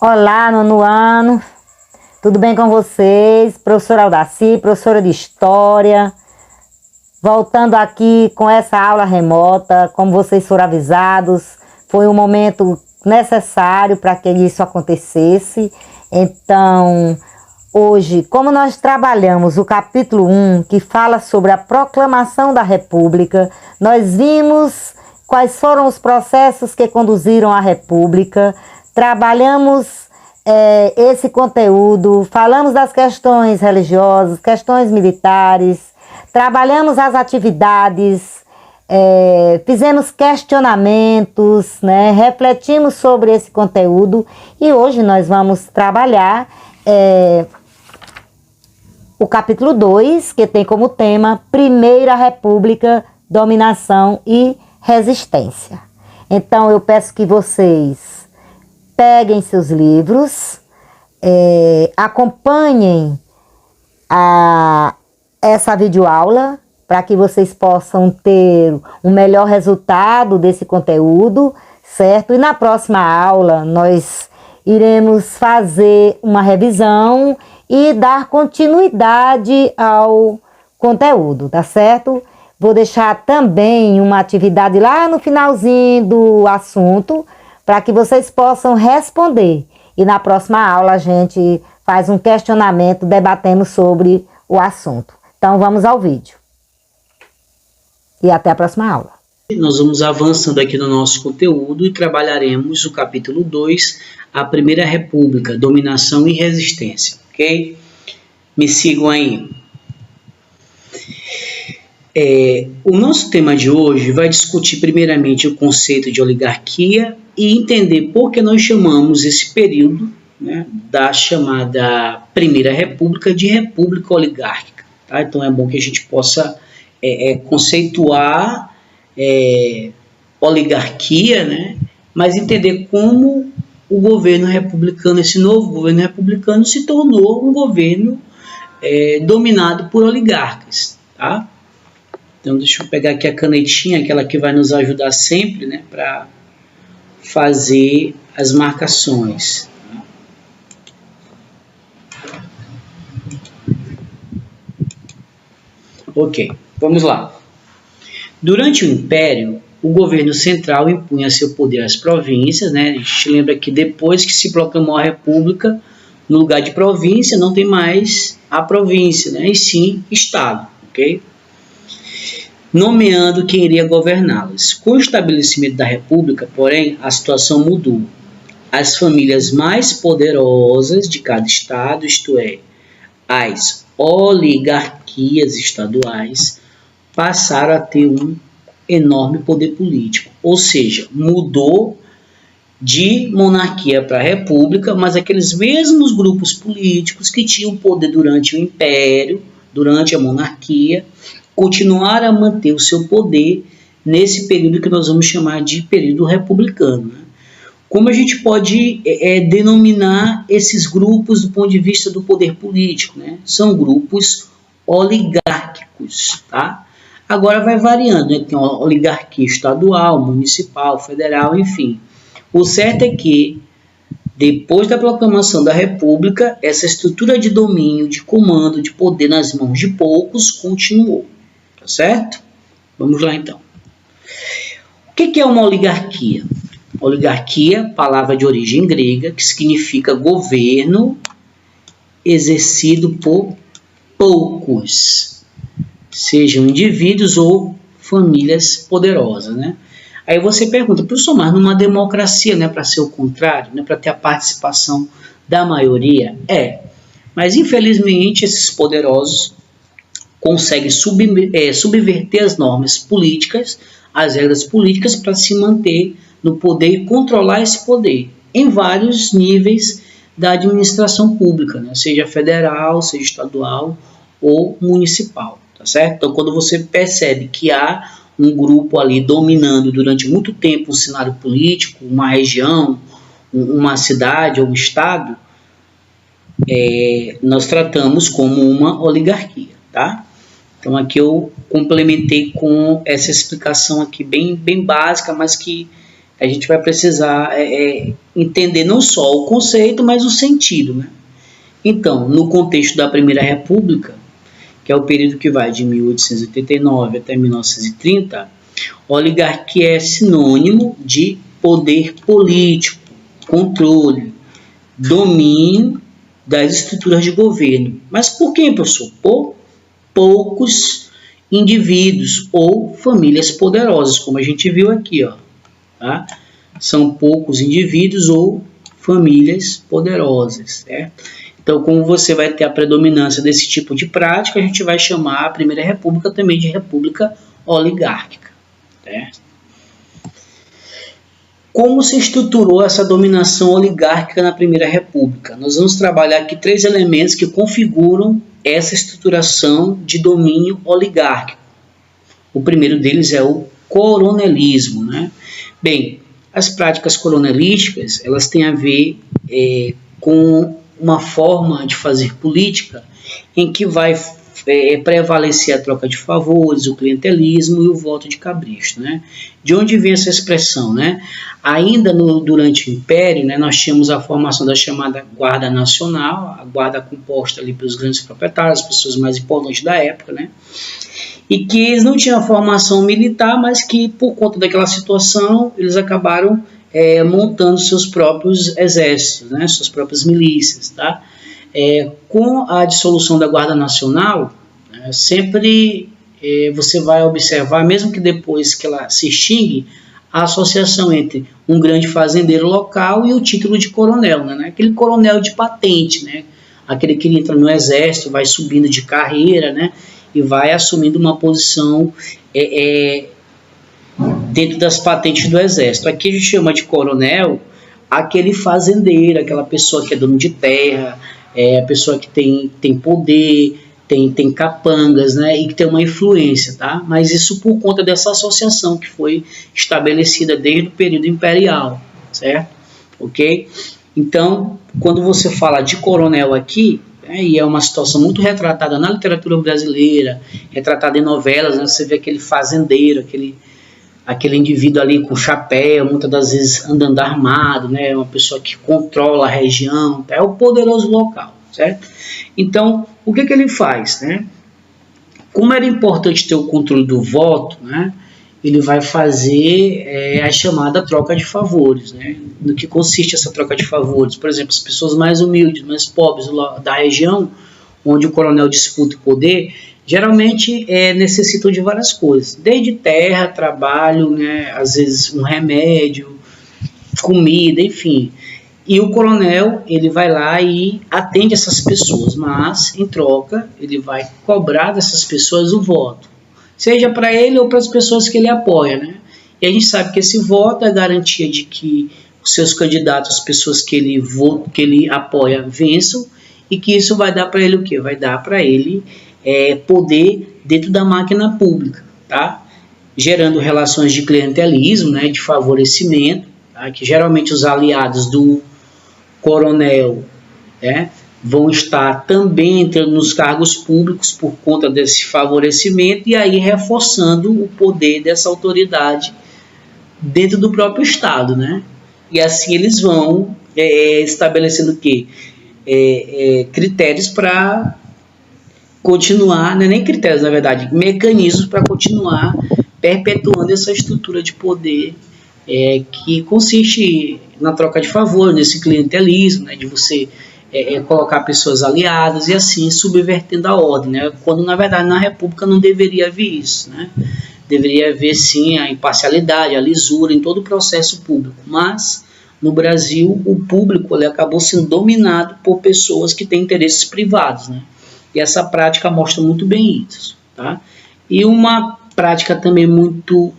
Olá, nono ano, tudo bem com vocês? Professora Aldaci, professora de História, voltando aqui com essa aula remota, como vocês foram avisados, foi um momento necessário para que isso acontecesse. Então, hoje, como nós trabalhamos o capítulo 1, que fala sobre a proclamação da República, nós vimos quais foram os processos que conduziram à República. Trabalhamos esse conteúdo, falamos das questões religiosas, questões militares, trabalhamos as atividades, fizemos questionamentos, né, refletimos sobre esse conteúdo e hoje nós vamos trabalhar o capítulo 2, que tem como tema Primeira República, Dominação e Resistência. Então eu peço que vocês peguem seus livros, acompanhem essa videoaula para que vocês possam ter um melhor resultado desse conteúdo, certo? E na próxima aula nós iremos fazer uma revisão e dar continuidade ao conteúdo, tá certo? Vou deixar também uma atividade lá no finalzinho do assunto, para que vocês possam responder. E na próxima aula a gente faz um questionamento debatendo sobre o assunto. Então vamos ao vídeo. E até a próxima aula. Nós vamos avançando aqui no nosso conteúdo e trabalharemos o capítulo 2, a Primeira República, Dominação e Resistência. Ok? Me sigam aí. O nosso tema de hoje vai discutir primeiramente o conceito de oligarquia e entender por que nós chamamos esse período, né, da chamada Primeira República de República Oligárquica. Tá? Então é bom que a gente possa conceituar oligarquia, né, mas entender como o governo republicano, esse novo governo republicano, se tornou um governo dominado por oligarcas. Tá? Então deixa eu pegar aqui a canetinha, aquela que vai nos ajudar sempre, né, para fazer as marcações. Ok, vamos lá. Durante o Império, o governo central impunha seu poder às províncias, né? A gente lembra que depois que se proclamou a República, no lugar de província não tem mais a província, né? E sim Estado, ok? Nomeando quem iria governá-las. Com o estabelecimento da República, porém, a situação mudou. As famílias mais poderosas de cada estado, isto é, as oligarquias estaduais, passaram a ter um enorme poder político. Ou seja, mudou de monarquia para república, mas aqueles mesmos grupos políticos que tinham poder durante o Império, durante a monarquia, continuar a manter o seu poder nesse período que nós vamos chamar de período republicano. Né? Como a gente pode denominar esses grupos do ponto de vista do poder político? Né? São grupos oligárquicos. Tá? Agora vai variando, né? Tem uma oligarquia estadual, municipal, federal, enfim. O certo é que, depois da proclamação da República, essa estrutura de domínio, de comando, de poder nas mãos de poucos continuou. Tá certo? Vamos lá então. O que é uma oligarquia? Oligarquia, palavra de origem grega, que significa governo exercido por poucos, sejam indivíduos ou famílias poderosas, né? Aí você pergunta, professor, mas numa democracia não é para ser o contrário, não é para ter a participação da maioria? Mas infelizmente esses poderosos consegue subverter as normas políticas, as regras políticas, para se manter no poder e controlar esse poder em vários níveis da administração pública, né? Seja federal, seja estadual ou municipal. Tá certo? Então, quando você percebe que há um grupo ali dominando durante muito tempo um cenário político, uma região, uma cidade ou um estado, nós tratamos como uma oligarquia. Tá? Então aqui eu complementei com essa explicação aqui bem básica, mas que a gente vai precisar entender não só o conceito, mas o sentido, né? Então, no contexto da Primeira República, que é o período que vai de 1889 até 1930, oligarquia é sinônimo de poder político, controle, domínio das estruturas de governo. Mas por quem, professor? Por poucos indivíduos ou famílias poderosas, como a gente viu aqui, ó, tá? São poucos indivíduos ou famílias poderosas, certo? Então, como você vai ter a predominância desse tipo de prática, a gente vai chamar a Primeira República também de República Oligárquica, certo? Como se estruturou essa dominação oligárquica na Primeira República? Nós vamos trabalhar aqui 3 elementos que configuram essa estruturação de domínio oligárquico. O primeiro deles é o coronelismo, né? Bem, as práticas coronelísticas, elas têm a ver com uma forma de fazer política em que vai prevalecer a troca de favores, o clientelismo e o voto de cabresto, né? De onde vem essa expressão, né? Ainda durante o Império, né, nós tínhamos a formação da chamada Guarda Nacional, a guarda composta ali pelos grandes proprietários, as pessoas mais importantes da época, né? E que eles não tinham formação militar, mas que por conta daquela situação eles acabaram montando seus próprios exércitos, né, suas próprias milícias, tá? Com a dissolução da Guarda Nacional, sempre você vai observar, mesmo que depois que ela se extingue, a associação entre um grande fazendeiro local e o título de coronel, né? Aquele coronel de patente, né? Aquele que entra no exército, vai subindo de carreira, né? E vai assumindo uma posição dentro das patentes do exército. Aqui a gente chama de coronel aquele fazendeiro, aquela pessoa que é dono de terra, a pessoa que tem poder, tem capangas, né, e que tem uma influência, tá? Mas isso por conta dessa associação que foi estabelecida desde o período imperial, certo? Ok? Então, quando você fala de coronel aqui, e é uma situação muito retratada na literatura brasileira, retratada em novelas, né, você vê aquele fazendeiro, aquele indivíduo ali com chapéu, muitas das vezes andando armado, né, uma pessoa que controla a região, é o poderoso local, certo? Então, o que ele faz, né? Como era importante ter o controle do voto, né, ele vai fazer a chamada troca de favores, né? No que consiste essa troca de favores? Por exemplo, as pessoas mais humildes, mais pobres da região, onde o coronel disputa o poder, geralmente necessitam de várias coisas, desde terra, trabalho, né, às vezes um remédio, comida, enfim. E o coronel, ele vai lá e atende essas pessoas, mas em troca ele vai cobrar dessas pessoas o voto, seja para ele ou para as pessoas que ele apoia, né? E a gente sabe que esse voto é garantia de que os seus candidatos, as pessoas que ele apoia, vençam, e que isso vai dar para ele o quê? Vai dar para ele poder dentro da máquina pública, tá? Gerando relações de clientelismo, né, de favorecimento, tá? Que geralmente os aliados do coronel, né, vão estar também entrando nos cargos públicos por conta desse favorecimento e aí reforçando o poder dessa autoridade dentro do próprio Estado, né? E assim eles vão estabelecendo o quê? Critérios para continuar, não é nem critérios, na verdade, mecanismos para continuar perpetuando essa estrutura de poder que consiste na troca de favor, nesse clientelismo, né, de você colocar pessoas aliadas e assim subvertendo a ordem, né, quando na verdade na República não deveria haver isso, né, deveria haver sim a imparcialidade, a lisura em todo o processo público, mas no Brasil o público ele acabou sendo dominado por pessoas que têm interesses privados, né, e essa prática mostra muito bem isso, tá? E uma prática também muito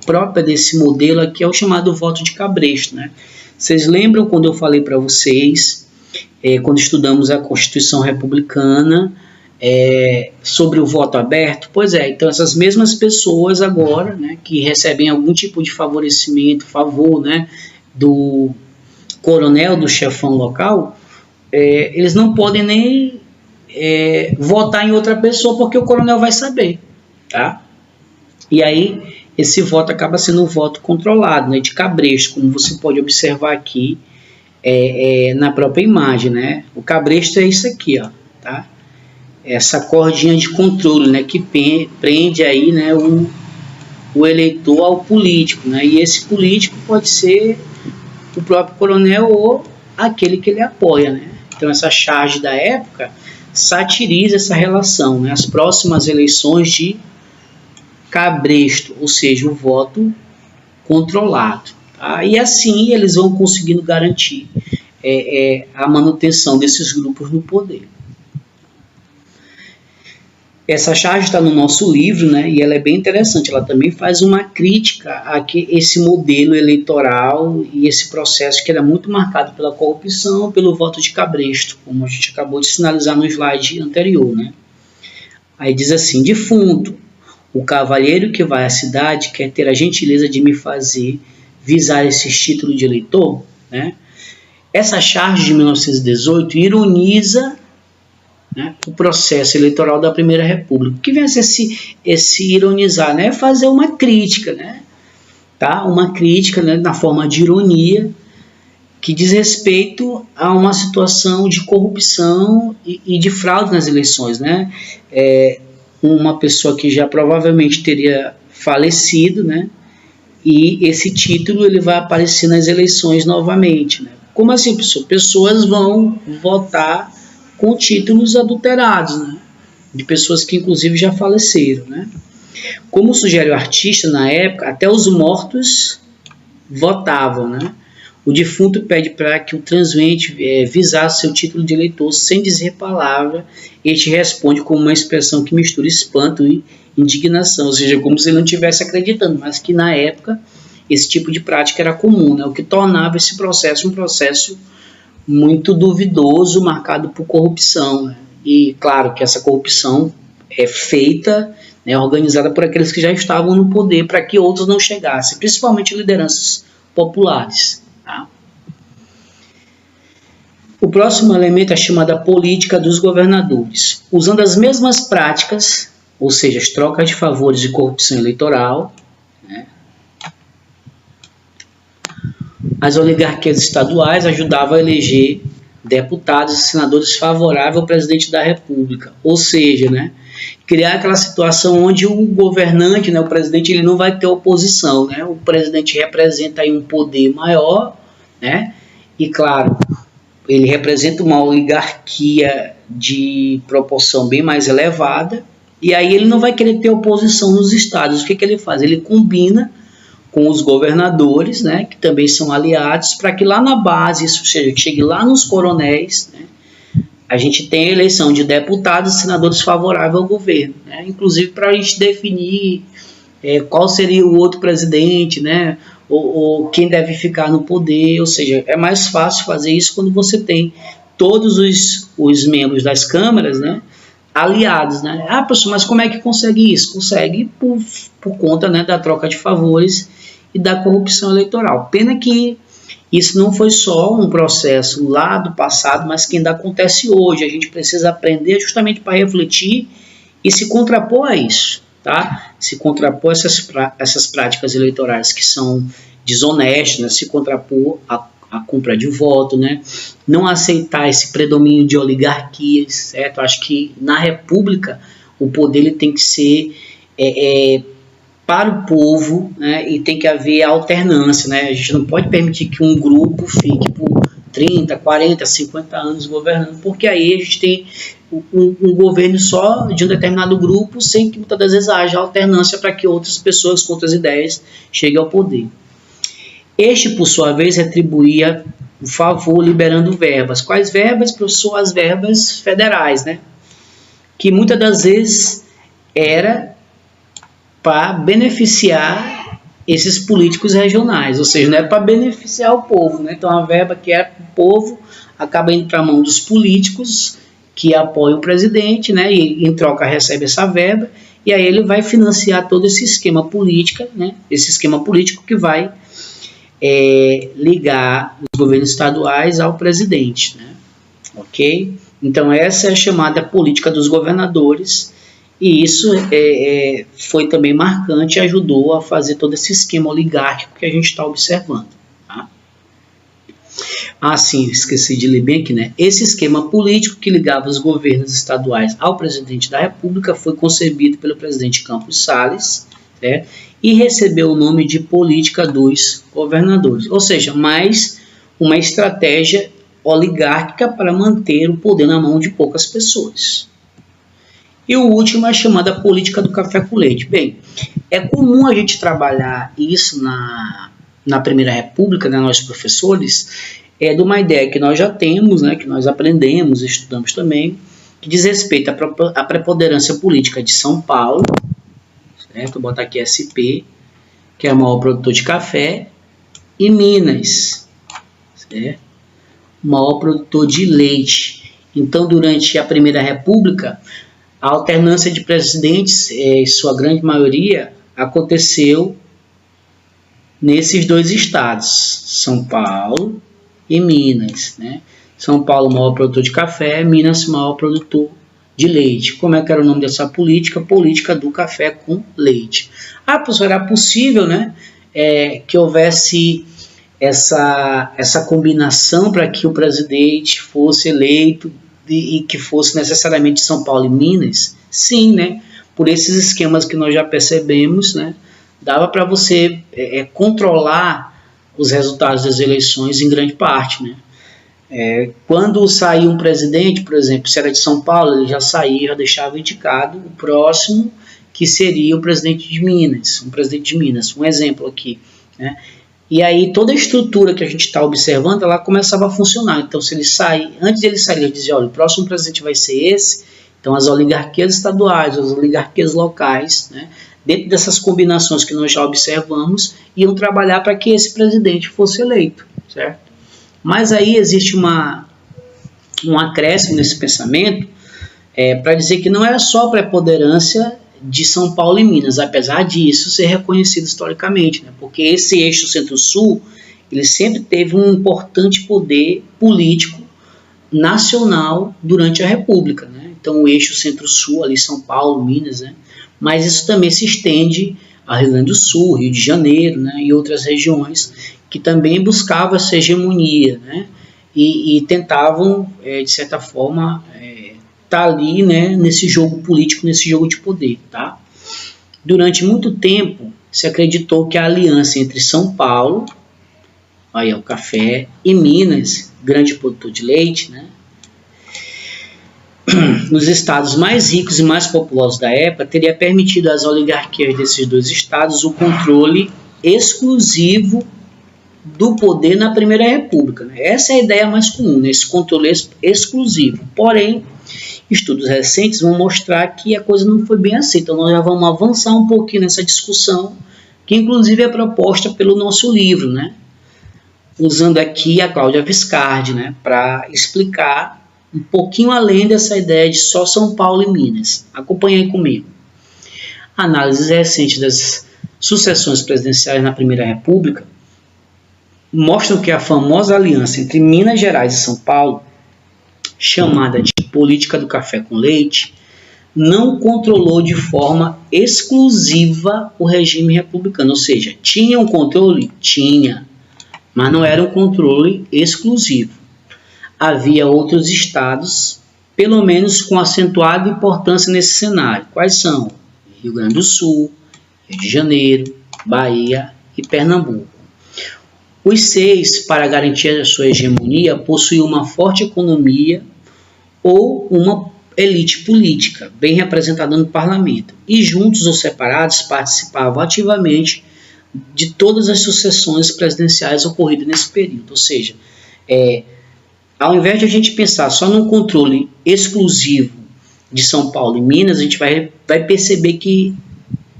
própria desse modelo aqui é o chamado voto de cabresto, né? Vocês lembram quando eu falei para vocês, quando estudamos a Constituição Republicana, sobre o voto aberto? Pois então essas mesmas pessoas agora, né, que recebem algum tipo de favorecimento, favor, né, do coronel, do chefão local, eles não podem nem votar em outra pessoa porque o coronel vai saber, tá? E aí esse voto acaba sendo um voto controlado, né, de cabresto, como você pode observar aqui na própria imagem, né? O cabresto é isso aqui, ó, tá? Essa cordinha de controle, né, que prende aí, né, o eleitor ao político, né? E esse político pode ser o próprio coronel ou aquele que ele apoia, né? Então essa charge da época satiriza essa relação, né? As próximas eleições de cabresto, ou seja, o voto controlado. Tá? E assim eles vão conseguindo garantir a manutenção desses grupos no poder. Essa charge está no nosso livro, né, e ela é bem interessante. Ela também faz uma crítica a esse modelo eleitoral e esse processo que era muito marcado pela corrupção, pelo voto de cabresto, como a gente acabou de sinalizar no slide anterior. Né? Aí diz assim: defunto, o cavalheiro que vai à cidade quer ter a gentileza de me fazer visar esse título de eleitor. Né? Essa charge de 1918 ironiza, né, o processo eleitoral da Primeira República. O que vem a ser esse ironizar? Né? É fazer uma crítica, né? Tá? Uma crítica, né, na forma de ironia, que diz respeito a uma situação de corrupção e de fraude nas eleições. Né? Uma pessoa que já provavelmente teria falecido, né? E esse título ele vai aparecer nas eleições novamente. Né? Como assim, pessoal? Pessoas vão votar com títulos adulterados, né? De pessoas que inclusive já faleceram. Né? Como sugere o artista, na época, até os mortos votavam. Né? O defunto pede para que o transuente visasse seu título de eleitor sem dizer palavra. Este responde com uma expressão que mistura espanto e indignação, ou seja, como se ele não estivesse acreditando, mas que na época esse tipo de prática era comum, né? O que tornava esse processo um processo muito duvidoso, marcado por corrupção. Né? E claro que essa corrupção é feita, né, organizada por aqueles que já estavam no poder para que outros não chegassem, principalmente lideranças populares. Tá? O próximo elemento é a chamada política dos governadores. Usando as mesmas práticas, ou seja, as trocas de favores e corrupção eleitoral, né, as oligarquias estaduais ajudavam a eleger deputados e senadores favoráveis ao presidente da República. Ou seja, né, criar aquela situação onde o governante, né, o presidente, ele não vai ter oposição. Né? O presidente representa aí um poder maior, né? E claro, ele representa uma oligarquia de proporção bem mais elevada, e aí ele não vai querer ter oposição nos estados. O que ele faz? Ele combina com os governadores, né, que também são aliados, para que lá na base, isso seja, que chegue lá nos coronéis, né, a gente tenha a eleição de deputados e senadores favoráveis ao governo. Né, inclusive para a gente definir qual seria o outro presidente, né, ou quem deve ficar no poder. Ou seja, é mais fácil fazer isso quando você tem todos os membros das câmaras, né, aliados. Né? Ah, professor, mas como é que consegue isso? Consegue por conta, né, da troca de favores e da corrupção eleitoral. Pena que isso não foi só um processo lá do passado, mas que ainda acontece hoje. A gente precisa aprender justamente para refletir e se contrapor a isso. Tá? Se contrapor a essas práticas eleitorais que são desonestas, né? Se contrapor a compra de voto, né? Não aceitar esse predomínio de oligarquias, certo? Acho que na República o poder ele tem que ser para o povo, né? E tem que haver alternância, né? A gente não pode permitir que um grupo fique por 30, 40, 50 anos governando, porque aí a gente tem um governo só de um determinado grupo, sem que muitas das vezes haja alternância para que outras pessoas com outras ideias cheguem ao poder. Este, por sua vez, retribuía o favor liberando verbas. Quais verbas? Professor, as verbas federais, né? Que muitas das vezes era para beneficiar esses políticos regionais, ou seja, não é para beneficiar o povo. Né? Então a verba que é para o povo acaba indo para a mão dos políticos que apoiam o presidente, né? E em troca recebe essa verba, e aí ele vai financiar todo esse esquema político, né? Esse esquema político que vai ligar os governos estaduais ao presidente, né? Ok? Então essa é a chamada política dos governadores, E isso foi também marcante e ajudou a fazer todo esse esquema oligárquico que a gente está observando. Tá? Ah, sim, esqueci de ler bem aqui, né? Esse esquema político que ligava os governos estaduais ao presidente da República foi concebido pelo presidente Campos Salles, né? E recebeu o nome de política dos governadores, ou seja, mais uma estratégia oligárquica para manter o poder na mão de poucas pessoas. E o último é a chamada política do café com leite. Bem, é comum a gente trabalhar isso na Primeira República, né, nós professores, de uma ideia que nós já temos, né, que nós aprendemos, estudamos também, que diz respeito à preponderância política de São Paulo, certo? Vou botar aqui SP, que é o maior produtor de café, e Minas, certo? O maior produtor de leite. Então, durante a Primeira República, a alternância de presidentes, em sua grande maioria, aconteceu nesses dois estados, São Paulo e Minas, né? São Paulo, maior produtor de café, Minas, maior produtor de leite. Como é que era o nome dessa política? Política do café com leite. Ah, professor, era possível, né, que houvesse essa combinação para que o presidente fosse eleito e que fosse necessariamente São Paulo e Minas? Sim, né? Por esses esquemas que nós já percebemos, né? Dava para você controlar os resultados das eleições em grande parte, né? Quando saía um presidente, por exemplo, se era de São Paulo, ele já saía, já deixava indicado o próximo, que seria o presidente de Minas, um exemplo aqui, né? E aí toda a estrutura que a gente está observando, ela começava a funcionar. Então, se ele sair, antes de ele sair, ele dizia, olha, o próximo presidente vai ser esse. Então, as oligarquias estaduais, as oligarquias locais, né, dentro dessas combinações que nós já observamos, iam trabalhar para que esse presidente fosse eleito, certo? Mas aí existe um acréscimo nesse pensamento para dizer que não era só a preponderância de São Paulo e Minas, apesar disso ser reconhecido historicamente, né? Porque esse eixo centro-sul, ele sempre teve um importante poder político nacional durante a República, né? Então o eixo centro-sul, ali São Paulo, Minas, né? Mas isso também se estende a Rio Grande do Sul, Rio de Janeiro, né? E outras regiões que também buscavam essa hegemonia, né? E tentavam, de certa forma, tá ali, né, nesse jogo político, nesse jogo de poder, tá? Durante muito tempo se acreditou que a aliança entre São Paulo, aí é o café, e Minas, grande produtor de leite, né, nos estados mais ricos e mais populosos da época, teria permitido às oligarquias desses dois estados o controle exclusivo do poder na Primeira República, né? Essa é a ideia mais comum, né, esse controle exclusivo. Porém, estudos recentes vão mostrar que a coisa não foi bem assim. Então nós já vamos avançar um pouquinho nessa discussão, que inclusive é proposta pelo nosso livro, né? Usando aqui a Cláudia Viscardi, né? Para explicar um pouquinho além dessa ideia de só São Paulo e Minas. Acompanhe aí comigo. Análises recentes das sucessões presidenciais na Primeira República mostram que a famosa aliança entre Minas Gerais e São Paulo, chamada de política do café com leite, não controlou de forma exclusiva o regime republicano. Ou seja, tinha um controle? Tinha, mas não era um controle exclusivo. Havia outros estados, pelo menos com acentuada importância nesse cenário. Quais são? Rio Grande do Sul, Rio de Janeiro, Bahia e Pernambuco. Os 6, para garantir a sua hegemonia, possuíam uma forte economia ou uma elite política, bem representada no parlamento, e juntos ou separados participavam ativamente de todas as sucessões presidenciais ocorridas nesse período. Ou seja, ao invés de a gente pensar só num controle exclusivo de São Paulo e Minas, a gente vai perceber que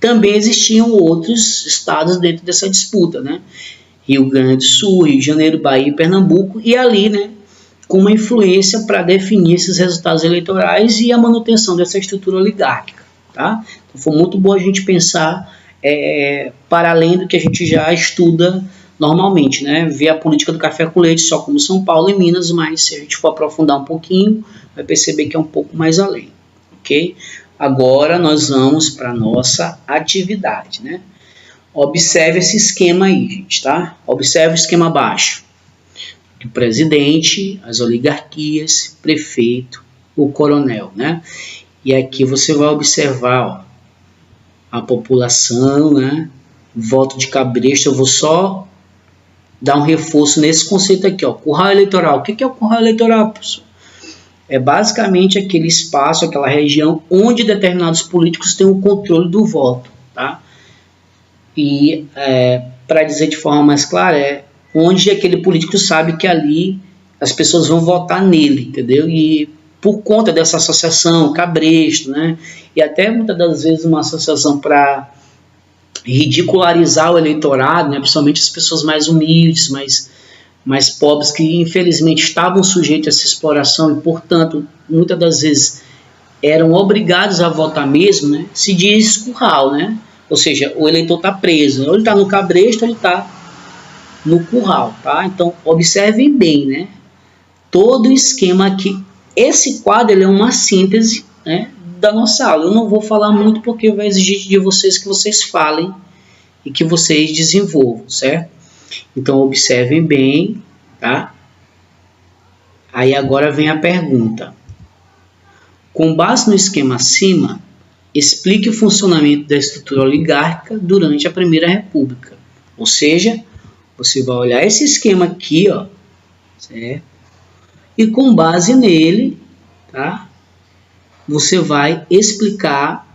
também existiam outros estados dentro dessa disputa, né? Rio Grande do Sul, Rio de Janeiro, Bahia e Pernambuco, e ali, né, com uma influência para definir esses resultados eleitorais e a manutenção dessa estrutura oligárquica, tá? Então foi muito bom a gente pensar para além do que a gente já estuda normalmente, né? Ver a política do café com leite só como São Paulo e Minas, mas se a gente for aprofundar um pouquinho, vai perceber que é um pouco mais além, ok? agora nós vamos para a nossa atividade, né? Observe esse esquema aí, gente, tá? Observe o esquema abaixo. O presidente, as oligarquias, prefeito, o coronel, né? E aqui você vai observar, ó, a população, né? Voto de cabresto. Eu vou só dar um reforço nesse conceito aqui, ó. Curral eleitoral. O que é o curral eleitoral, professor? É basicamente aquele espaço, aquela região onde determinados políticos têm o controle do voto, tá? E para dizer de forma mais clara, é onde aquele político sabe que ali as pessoas vão votar nele, entendeu? E por conta dessa associação, cabresto, né? E até muitas das vezes uma associação para ridicularizar o eleitorado, né? Principalmente as pessoas mais humildes, mais pobres, que infelizmente estavam sujeitos a essa exploração e, portanto, muitas das vezes eram obrigados a votar mesmo, né? Se diz curral, né? Ou seja, o eleitor está preso, ou ele está no cabresto, ou ele está no curral, tá? Então, observem bem, né? Todo o esquema aqui. Esse quadro ele é uma síntese, né, da nossa aula. Eu não vou falar muito porque vai exigir de vocês que vocês falem e que vocês desenvolvam, certo? Então, observem bem, tá? Aí agora vem a pergunta. Com base no esquema acima, explique o funcionamento da estrutura oligárquica durante a Primeira República. Ou seja, você vai olhar esse esquema aqui, ó, certo? E com base nele, tá? Você vai explicar